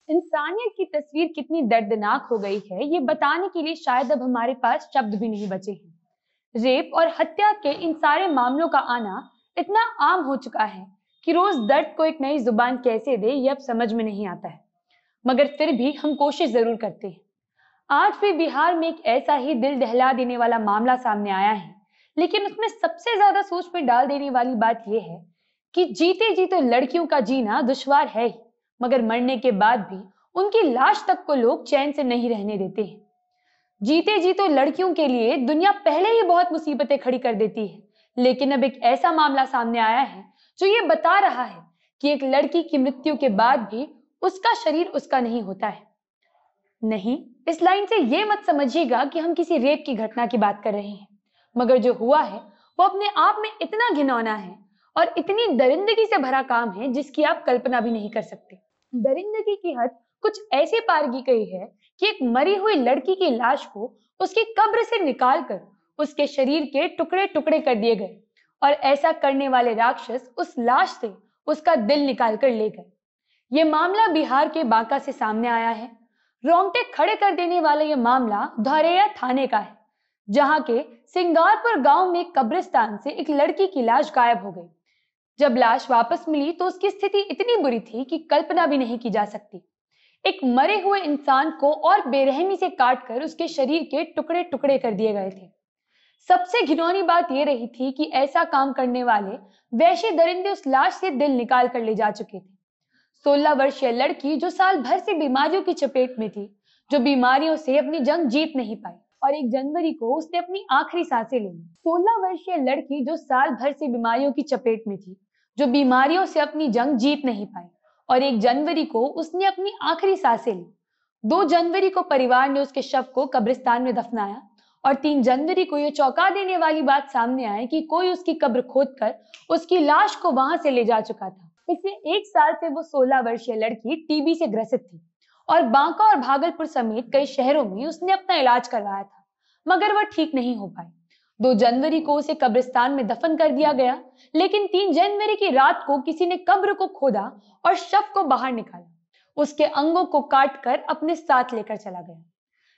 इंसानियत की तस्वीर कितनी दर्दनाक हो गई है, ये बताने के लिए शायद अब हमारे पास शब्द भी नहीं बचे हैं। रेप और हत्या के इन सारे मामलों का आना इतना आम हो चुका है कि रोज दर्द को एक नई जुबान कैसे दे, ये अब समझ में नहीं आता है। मगर फिर भी हम कोशिश जरूर करते हैं। आज भी बिहार में एक ऐसा ही दिल दहला देने वाला मामला सामने आया है, लेकिन उसमें सबसे ज्यादा सोच में डाल देने वाली बात यह है कि जीते जी तो लड़कियों का जीना दुश्वार है ही, मगर मरने के बाद भी उनकी लाश तक को लोग चैन से नहीं रहने देते हैं। जीते जी तो लड़कियों के लिए दुनिया पहले ही बहुत मुसीबतें खड़ी कर देती है, लेकिन अब एक ऐसा मामला सामने आया है जो ये बता रहा है कि एक लड़की की मृत्यु के बाद भी उसका शरीर उसका नहीं होता है। नहीं, इस लाइन से ये मत समझिएगा कि हम किसी रेप की घटना की बात कर रहे हैं, मगर जो हुआ है वो अपने आप में इतना घिनौना है और इतनी दरिंदगी से भरा काम है जिसकी आप कल्पना भी नहीं कर सकते। दरिंदगी की हद कुछ ऐसे पार की गई है कि एक मरी हुई लड़की की लाश को उसकी कब्र से निकालकर उसके शरीर के टुकड़े टुकड़े कर दिए गए और ऐसा करने वाले राक्षस उस लाश से उसका दिल निकाल कर ले गए। ये मामला बिहार के बांका से सामने आया है। रोंगटे खड़े कर देने वाला यह मामला धौरैया थाने का है, जहां के सिंगारपुर गांव में कब्रिस्तान से एक लड़की की लाश गायब हो गई। जब लाश वापस मिली तो उसकी स्थिति इतनी बुरी थी कि कल्पना भी नहीं की जा सकती। एक मरे हुए इंसान को और बेरहमी से काटकर उसके शरीर के टुकड़े टुकड़े कर दिए गए थे। सबसे घिनौनी बात यह रही थी कि ऐसा काम करने वाले वैश्य दरिंदे उस लाश से दिल निकाल कर ले जा चुके थे। 16 वर्षीय लड़की जो साल भर से बीमारियों की चपेट में थी, जो बीमारियों से अपनी जंग जीत नहीं पाई और 1 जनवरी को उसने अपनी आखिरी सांसें ले ली। 16 वर्षीय लड़की जो साल भर से बीमारियों की चपेट में थी, जो बीमारियों से अपनी जंग जीत नहीं पाई और 1 जनवरी को उसने अपनी आखिरी सांसें ली। 2 जनवरी को परिवार ने उसके शव को कब्रिस्तान में दफनाया और 3 जनवरी को यह चौंका देने वाली बात सामने आई कि कोई उसकी कब्र खोदकर उसकी लाश को वहां से ले जा चुका था। पिछले 1 साल से वो 16 वर्षीय लड़की टीबी से ग्रसित थी और बांका और भागलपुर समेत कई शहरों में उसने अपना इलाज करवाया था, मगर वह ठीक नहीं हो पाई। 2 जनवरी को उसे कब्रिस्तान में दफन कर दिया गया, लेकिन 3 जनवरी की रात को किसी ने कब्र को खोदा और शव को बाहर निकाला, उसके अंगों को काटकर अपने साथ लेकर चला गया।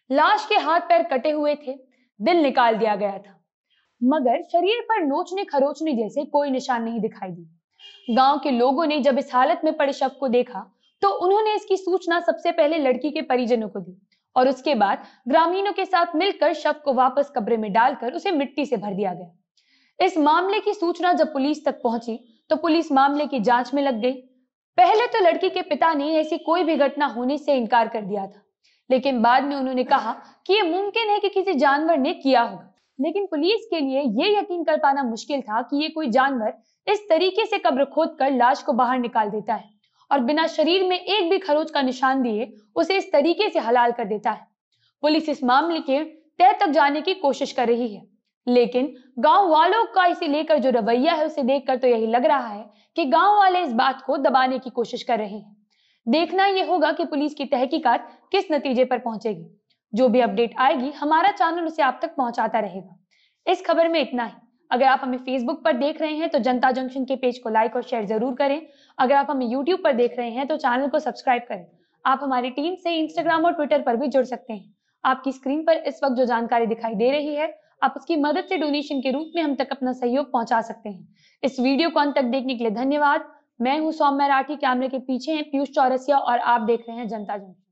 लाश के हाथ पैर कटे हुए थे, दिल निकाल दिया गया था, मगर शरीर पर नोचने खरोचने जैसे कोई निशान नहीं दिखाई दी। गांव के लोगों ने जब इस हालत में पड़े शव को देखा तो उन्होंने इसकी सूचना सबसे पहले लड़की के परिजनों को दी और उसके बाद ग्रामीणों के साथ मिलकर शव को वापस कब्र में डालकर उसे मिट्टी से भर दिया गया। इस मामले की सूचना जब पुलिस तक पहुंची तो पुलिस मामले की जांच में लग गई। पहले तो लड़की के पिता ने ऐसी कोई भी घटना होने से इनकार कर दिया था, लेकिन बाद में उन्होंने कहा कि यह मुमकिन है कि किसी जानवर ने किया होगा। लेकिन पुलिस के लिए यह यकीन कर पाना मुश्किल था कि ये कोई जानवर इस तरीके से कब्र खोदकर लाश को बाहर निकाल देता है और बिना शरीर में एक भी खरोच का निशान दिए उसे इस तरीके से हलाल कर देता है। पुलिस इस मामले के तह तक जाने की कोशिश कर रही है, लेकिन गांव वालों का इसे लेकर जो रवैया है उसे देखकर तो यही लग रहा है कि गांव वाले इस बात को दबाने की कोशिश कर रहे हैं। देखना यह होगा कि पुलिस की तहकीकात किस नतीजे पर पहुंचेगी। जो भी अपडेट आएगी हमारा चैनल उसे आप तक पहुंचाता रहेगा। इस खबर में इतना ही। अगर आप हमें फेसबुक पर देख रहे हैं तो जनता जंक्शन के पेज को लाइक और शेयर जरूर करें। अगर आप हमें यूट्यूब पर देख रहे हैं तो चैनल को सब्सक्राइब करें। आप हमारी टीम से इंस्टाग्राम और ट्विटर पर भी जुड़ सकते हैं। आपकी स्क्रीन पर इस वक्त जो जानकारी दिखाई दे रही है, आप उसकी मदद से डोनेशन के रूप में हम तक अपना सहयोग पहुंचा सकते हैं। इस वीडियो को अंत तक देखने के लिए धन्यवाद। मैं हूं सौम्या राठी, कैमरे के पीछे हैं पीयूष चौरसिया और आप देख रहे हैं जनता जंक्शन।